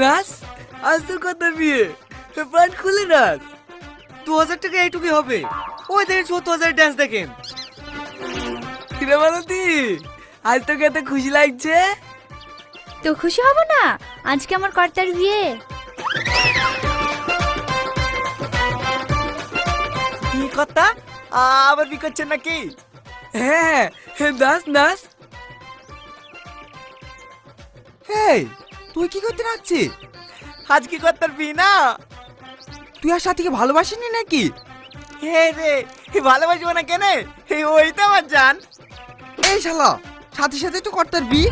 নাচ, আজ তোর কথা বিয়ে, প্রাণ খুলে নাচ। 2000 টাকা এইটুকুই হবে। ওই দেখেন 70,000 ডান্স দেখেন। কিরে মালতী, আজ তোকে এত খুশি লাগছে? তো খুশি হব না, আজকে আমার কর্তার বিয়ে। কি কথা? আবার বি করছেন নাকি? হ্যাঁ, নাচ নাচ। এই, তুই কি করতে নাচছিস? আজ কি করতে পারবি না? তুই আর সাথীকে ভালোবাসিনি নাকি? হে রে, ভালোবাসবো না কেন? ওই তো আমার জান। এই শালা, সাথীর সাথে তো করতে পারবি।